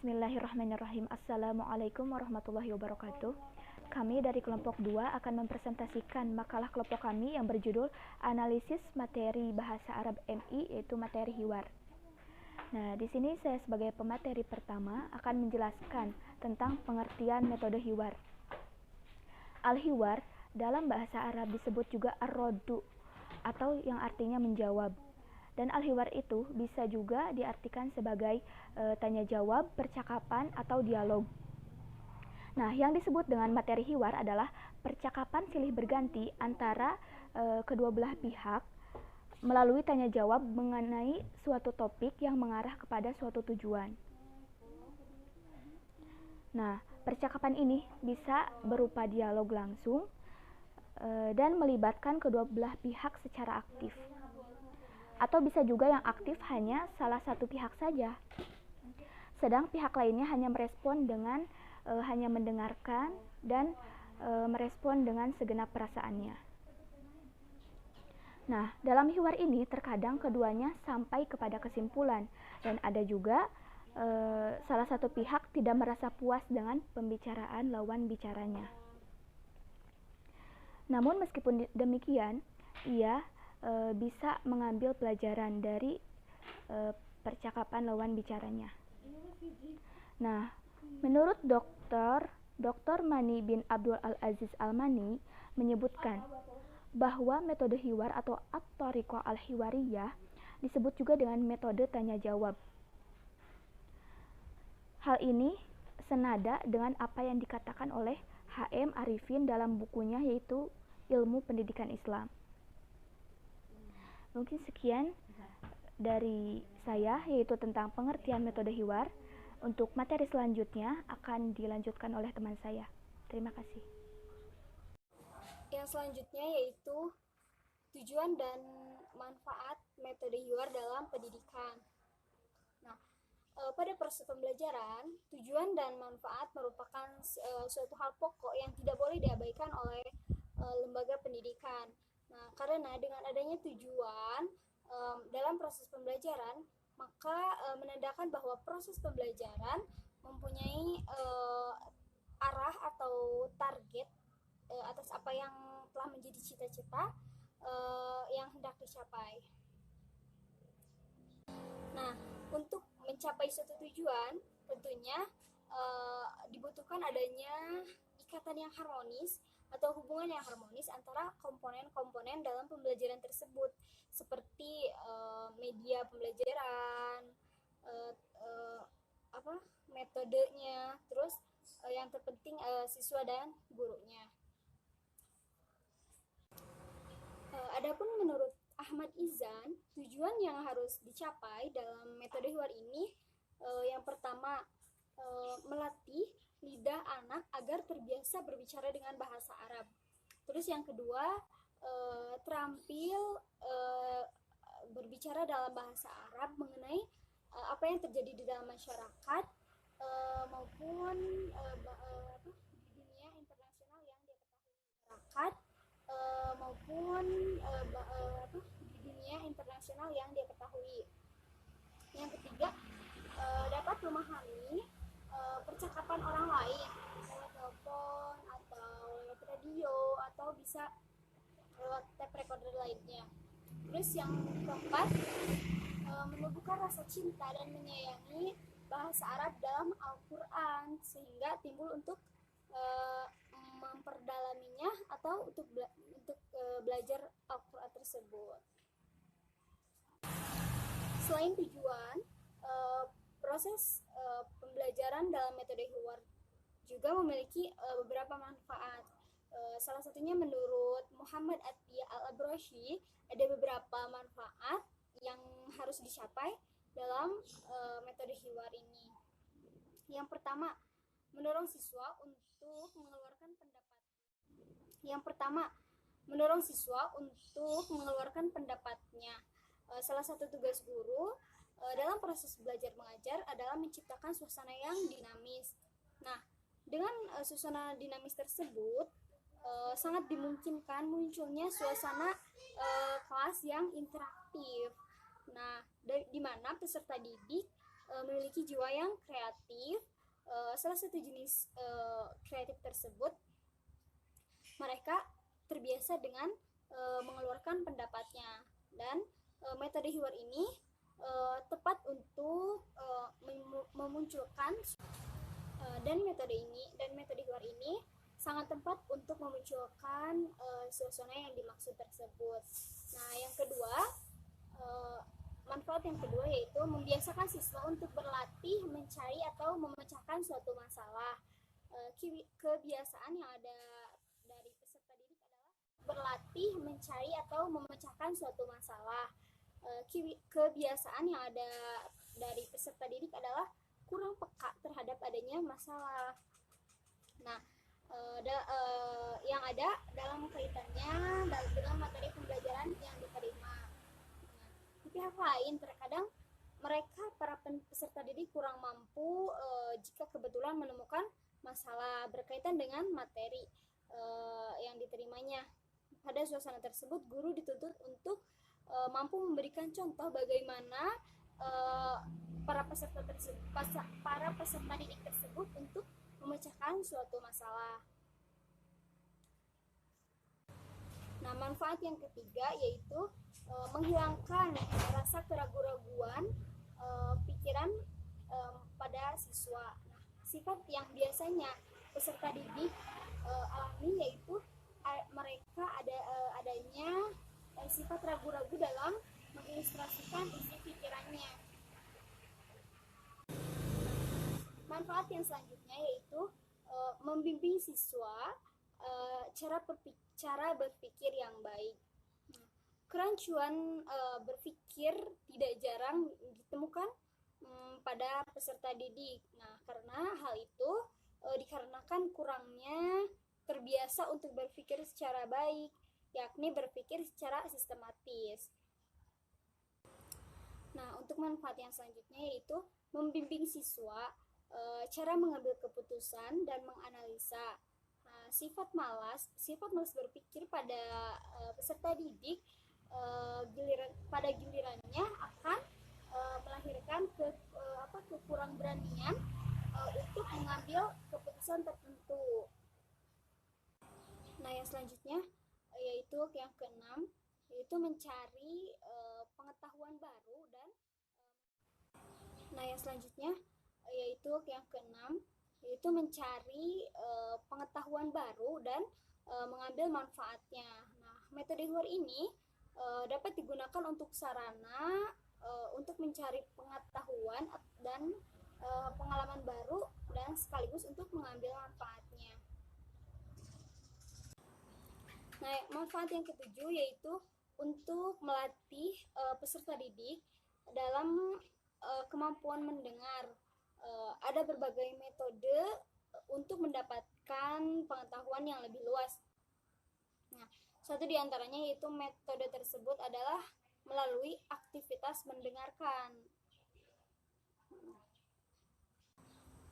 Bismillahirrahmanirrahim. Assalamualaikum warahmatullahi wabarakatuh. Kami dari kelompok 2 akan mempresentasikan makalah kelompok kami yang berjudul Analisis Materi Bahasa Arab MI, yaitu materi hiwar. Nah, di sini saya sebagai pemateri pertama akan menjelaskan tentang pengertian metode hiwar. Al-hiwar dalam bahasa Arab disebut juga ar-roddu atau yang artinya menjawab. Dan al-hiwar itu bisa juga diartikan sebagai tanya jawab, percakapan, atau dialog. Nah, yang disebut dengan materi hiwar adalah percakapan silih berganti antara kedua belah pihak melalui tanya jawab mengenai suatu topik yang mengarah kepada suatu tujuan. Nah, percakapan ini bisa berupa dialog langsung dan melibatkan kedua belah pihak secara aktif. Atau bisa juga yang aktif hanya salah satu pihak saja. Sedang pihak lainnya hanya merespon dengan hanya mendengarkan dan merespon dengan segenap perasaannya. Nah, dalam hiwar ini terkadang keduanya sampai kepada kesimpulan dan ada juga salah satu pihak tidak merasa puas dengan pembicaraan lawan bicaranya. Namun meskipun demikian, ia bisa mengambil pelajaran dari percakapan lawan bicaranya. Nah, menurut Dr. Mani bin Abdul Al-Aziz Al-Mani menyebutkan bahwa metode hiwar atau at-thariqah al-hiwariyah disebut juga dengan metode tanya jawab. Hal ini senada dengan apa yang dikatakan oleh H.M. Arifin dalam bukunya yaitu Ilmu Pendidikan Islam. Mungkin sekian dari saya, yaitu tentang pengertian metode hiwar. Untuk materi selanjutnya akan dilanjutkan oleh teman saya. Terima kasih. Yang selanjutnya yaitu tujuan dan manfaat metode hiwar dalam pendidikan. Nah, pada proses pembelajaran, tujuan dan manfaat merupakan suatu hal pokok yang tidak boleh diabaikan oleh lembaga pendidikan. Nah, karena dengan adanya tujuan dalam proses pembelajaran, maka menandakan bahwa proses pembelajaran mempunyai arah atau target atas apa yang telah menjadi cita-cita yang hendak dicapai. Nah, untuk mencapai suatu tujuan, tentunya dibutuhkan adanya ikatan yang harmonis atau hubungan yang harmonis antara komponen-komponen dalam pembelajaran tersebut, seperti media pembelajaran, metodenya, terus yang terpenting siswa dan gurunya. Adapun menurut Ahmad Izan, tujuan yang harus dicapai dalam metode hiwar ini yang pertama melatih lidah anak agar terbiasa berbicara dengan bahasa Arab. Terus yang kedua terampil berbicara dalam bahasa Arab mengenai apa yang terjadi di dalam masyarakat maupun di dunia internasional yang dia ketahui masyarakat maupun di dunia internasional yang dia ketahui. Yang ketiga, dapat memahami percakapan orang lain lewat telepon atau lewat radio atau bisa lewat tape recorder lainnya. Terus yang keempat, menumbuhkan rasa cinta dan menyayangi bahasa Arab dalam Al-Quran sehingga timbul untuk memperdalaminya atau untuk belajar Al-Quran tersebut. Selain tujuan, proses pembelajaran dalam metode hiwar juga memiliki beberapa manfaat. Salah satunya menurut Muhammad Atiyah Al-Abrashi ada beberapa manfaat yang harus dicapai dalam metode hiwar ini. Yang pertama, mendorong siswa untuk mengeluarkan pendapatnya. Salah satu tugas guru dalam proses belajar mengajar adalah menciptakan suasana yang dinamis. Nah, dengan suasana dinamis tersebut sangat dimungkinkan munculnya suasana kelas yang interaktif. Nah, di mana peserta didik memiliki jiwa yang kreatif. Salah satu jenis kreatif tersebut, mereka terbiasa dengan mengeluarkan pendapatnya, dan metode Hiwar ini tepat untuk memunculkan dan metode Hiwar ini sangat tepat untuk memunculkan suasana yang dimaksud tersebut. Nah, yang kedua, manfaat yang kedua yaitu membiasakan siswa untuk berlatih mencari atau memecahkan suatu masalah. Kebiasaan yang ada dari peserta didik adalah berlatih mencari atau memecahkan suatu masalah. Kebiasaan yang ada dari peserta didik adalah kurang peka terhadap adanya masalah. Nah, yang ada dalam kaitannya dengan materi pembelajaran yang diterima. Di pihak lain, terkadang mereka para peserta didik kurang mampu jika kebetulan menemukan masalah berkaitan dengan materi yang diterimanya. Pada suasana tersebut, guru dituntut untuk mampu memberikan contoh bagaimana para peserta didik tersebut untuk memecahkan suatu masalah. Nah, manfaat yang ketiga yaitu menghilangkan rasa keraguan-raguan pikiran pada siswa. Nah, sifat yang biasanya peserta didik alami yaitu mereka adanya sifat ragu-ragu dalam mengilustrasikan isi pikirannya. Manfaat yang selanjutnya yaitu membimbing siswa cara berpikir yang baik. Kerancuan berpikir tidak jarang ditemukan pada peserta didik. Nah, karena hal itu dikarenakan kurangnya terbiasa untuk berpikir secara baik, yakni berpikir secara sistematis. Nah, untuk manfaat yang selanjutnya yaitu membimbing siswa cara mengambil keputusan dan menganalisa. Nah, sifat malas berpikir pada peserta didik pada gilirannya akan melahirkan kekurangberanian untuk mengambil keputusan tertentu. Nah, yang selanjutnya yaitu yang keenam, yaitu mencari pengetahuan baru dan mengambil manfaatnya. Nah, metode Hiwar ini dapat digunakan untuk sarana untuk mencari pengetahuan dan pengalaman baru dan sekaligus untuk mengambil manfaatnya. Nah, manfaat yang ketujuh yaitu untuk melatih peserta didik dalam kemampuan mendengar. Ada berbagai metode untuk mendapatkan pengetahuan yang lebih luas. Nah, satu di antaranya yaitu metode tersebut adalah melalui aktivitas mendengarkan.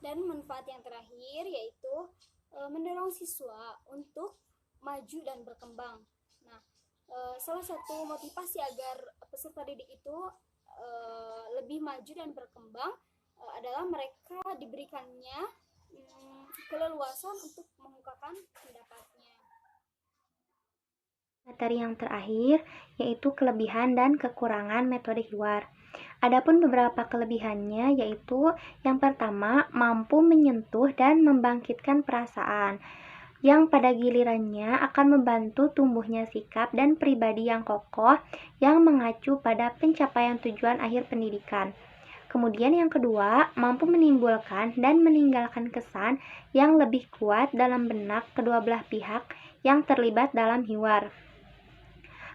Dan manfaat yang terakhir yaitu mendorong siswa untuk maju dan berkembang. Nah, salah satu motivasi agar peserta didik itu lebih maju dan berkembang adalah mereka diberikannya keleluasan untuk mengungkapkan pendapatnya. Materi yang terakhir yaitu kelebihan dan kekurangan metode Hiwar. Adapun beberapa kelebihannya yaitu yang pertama, mampu menyentuh dan membangkitkan perasaan, yang pada gilirannya akan membantu tumbuhnya sikap dan pribadi yang kokoh yang mengacu pada pencapaian tujuan akhir pendidikan. Kemudian yang kedua, mampu menimbulkan dan meninggalkan kesan yang lebih kuat dalam benak kedua belah pihak yang terlibat dalam Hiwar.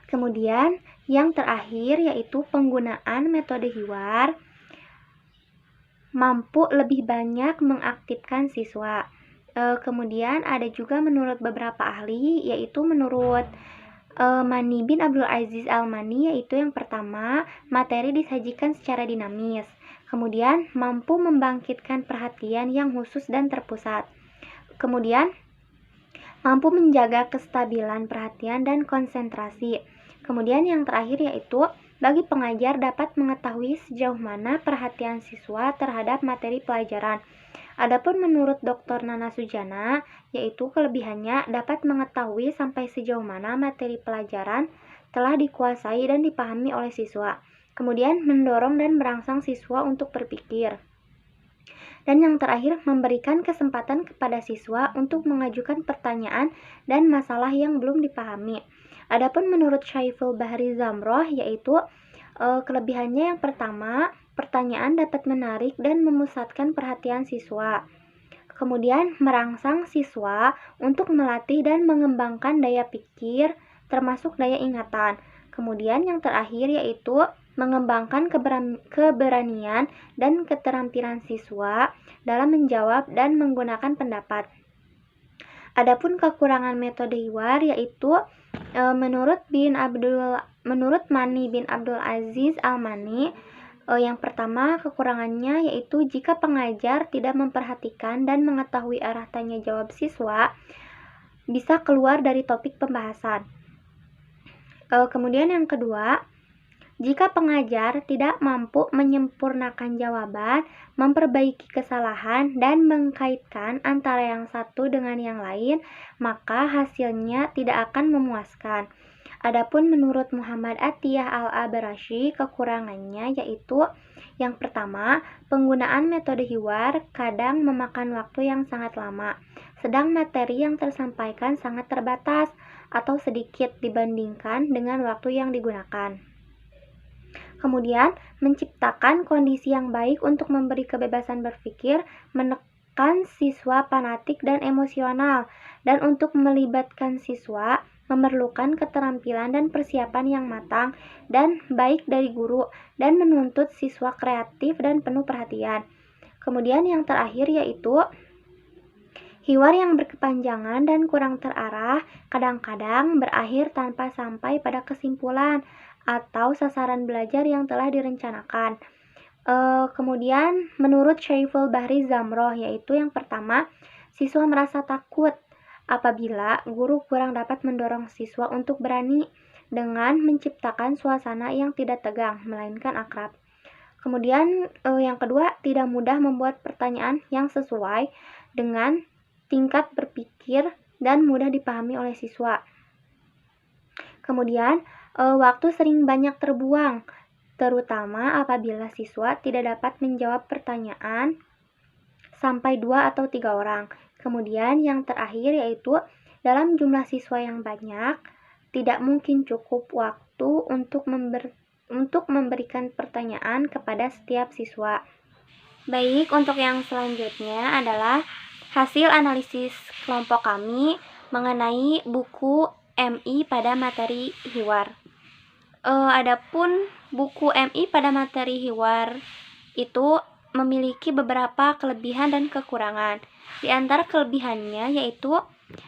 Kemudian yang terakhir yaitu penggunaan metode Hiwar mampu lebih banyak mengaktifkan siswa. Kemudian ada juga menurut beberapa ahli, yaitu menurut Mani bin Abdul Aziz Al-Mani, yaitu yang pertama, materi disajikan secara dinamis. Kemudian mampu membangkitkan perhatian yang khusus dan terpusat. Kemudian mampu menjaga kestabilan perhatian dan konsentrasi. Kemudian yang terakhir yaitu bagi pengajar dapat mengetahui sejauh mana perhatian siswa terhadap materi pelajaran. Adapun menurut Dr. Nana Sujana, yaitu kelebihannya dapat mengetahui sampai sejauh mana materi pelajaran telah dikuasai dan dipahami oleh siswa. Kemudian mendorong dan merangsang siswa untuk berpikir. Dan yang terakhir, memberikan kesempatan kepada siswa untuk mengajukan pertanyaan dan masalah yang belum dipahami. Adapun menurut Syaiful Bahri Zamroh, yaitu kelebihannya yang pertama, pertanyaan dapat menarik dan memusatkan perhatian siswa. Kemudian merangsang siswa untuk melatih dan mengembangkan daya pikir, termasuk daya ingatan. Kemudian yang terakhir yaitu mengembangkan keberanian dan keterampilan siswa dalam menjawab dan menggunakan pendapat. Adapun kekurangan metode Hiwar yaitu menurut Mani bin Abdul Aziz Al-Mani, yang pertama kekurangannya yaitu jika pengajar tidak memperhatikan dan mengetahui arah tanya jawab siswa, bisa keluar dari topik pembahasan. Kemudian yang kedua, jika pengajar tidak mampu menyempurnakan jawaban, memperbaiki kesalahan, dan mengkaitkan antara yang satu dengan yang lain, maka hasilnya tidak akan memuaskan. Adapun menurut Muhammad Atiyah Al-Abrashi, kekurangannya yaitu yang pertama, penggunaan metode Hiwar kadang memakan waktu yang sangat lama, sedang materi yang tersampaikan sangat terbatas atau sedikit dibandingkan dengan waktu yang digunakan. Kemudian, menciptakan kondisi yang baik untuk memberi kebebasan berpikir, menekan siswa fanatik dan emosional, dan untuk melibatkan siswa memerlukan keterampilan dan persiapan yang matang dan baik dari guru, dan menuntut siswa kreatif dan penuh perhatian. Kemudian yang terakhir yaitu Hiwar yang berkepanjangan dan kurang terarah kadang-kadang berakhir tanpa sampai pada kesimpulan atau sasaran belajar yang telah direncanakan. Kemudian menurut Syaiful Bahri Zamroh, yaitu yang pertama, siswa merasa takut apabila guru kurang dapat mendorong siswa untuk berani dengan menciptakan suasana yang tidak tegang, melainkan akrab. Kemudian yang kedua, tidak mudah membuat pertanyaan yang sesuai dengan tingkat berpikir dan mudah dipahami oleh siswa. Kemudian, waktu sering banyak terbuang, terutama apabila siswa tidak dapat menjawab pertanyaan sampai 2 atau 3 orang. Kemudian yang terakhir yaitu dalam jumlah siswa yang banyak, tidak mungkin cukup waktu untuk memberikan pertanyaan kepada setiap siswa. Baik, untuk yang selanjutnya adalah hasil analisis kelompok kami mengenai buku MI pada materi Hiwar. Adapun buku MI pada materi Hiwar itu memiliki beberapa kelebihan dan kekurangan. Di antara kelebihannya yaitu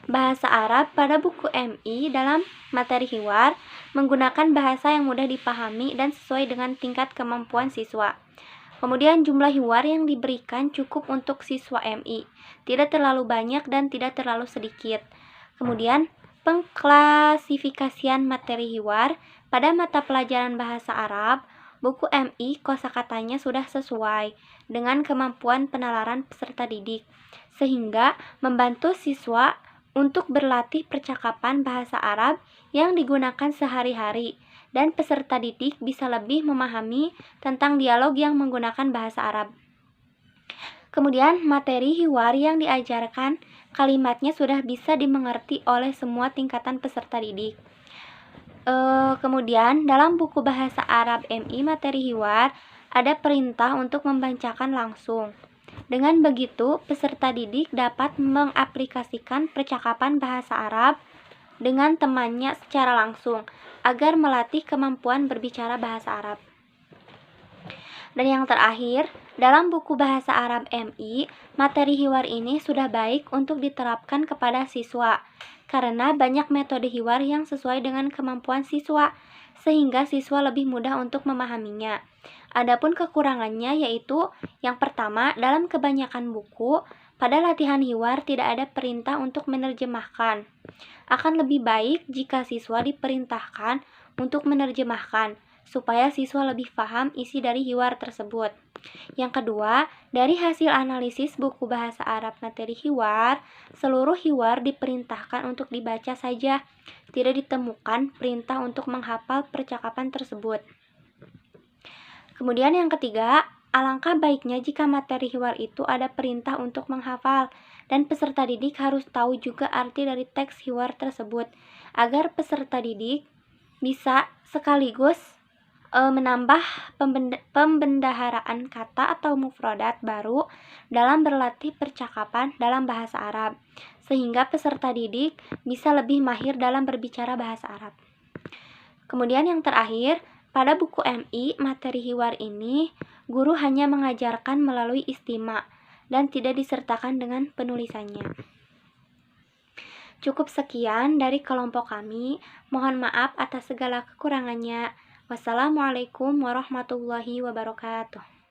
bahasa Arab pada buku MI dalam materi Hiwar menggunakan bahasa yang mudah dipahami dan sesuai dengan tingkat kemampuan siswa. Kemudian jumlah Hiwar yang diberikan cukup untuk siswa MI, tidak terlalu banyak dan tidak terlalu sedikit. Kemudian pengklasifikasian materi Hiwar pada mata pelajaran bahasa Arab, buku MI kosakatanya sudah sesuai dengan kemampuan penalaran peserta didik, sehingga membantu siswa untuk berlatih percakapan bahasa Arab yang digunakan sehari-hari, dan peserta didik bisa lebih memahami tentang dialog yang menggunakan bahasa Arab. Kemudian materi Hiwar yang diajarkan kalimatnya sudah bisa dimengerti oleh semua tingkatan peserta didik. Kemudian dalam buku bahasa Arab MI materi Hiwar ada perintah untuk membacakan langsung. Dengan begitu, peserta didik dapat mengaplikasikan percakapan bahasa Arab dengan temannya secara langsung agar melatih kemampuan berbicara bahasa Arab. Dan yang terakhir, dalam buku bahasa Arab MI, materi Hiwar ini sudah baik untuk diterapkan kepada siswa karena banyak metode Hiwar yang sesuai dengan kemampuan siswa, sehingga siswa lebih mudah untuk memahaminya. Adapun kekurangannya yaitu yang pertama, dalam kebanyakan buku, pada latihan Hiwar tidak ada perintah untuk menerjemahkan. Akan lebih baik jika siswa diperintahkan untuk menerjemahkan, supaya siswa lebih paham isi dari hiwar tersebut. Yang kedua, dari hasil analisis buku bahasa Arab materi hiwar, seluruh hiwar diperintahkan untuk dibaca saja. Tidak ditemukan perintah untuk menghafal percakapan tersebut. Kemudian yang ketiga, alangkah baiknya jika materi hiwar itu ada perintah untuk menghafal, dan peserta didik harus tahu juga arti dari teks hiwar tersebut, agar peserta didik bisa sekaligus menambah pembendaharaan kata atau mufradat baru dalam berlatih percakapan dalam bahasa Arab, sehingga peserta didik bisa lebih mahir dalam berbicara bahasa Arab. Kemudian yang terakhir, pada buku MI materi hiwar ini, guru hanya mengajarkan melalui istima dan tidak disertakan dengan penulisannya. Cukup sekian dari kelompok kami. Mohon maaf atas segala kekurangannya. Wassalamualaikum warahmatullahi wabarakatuh.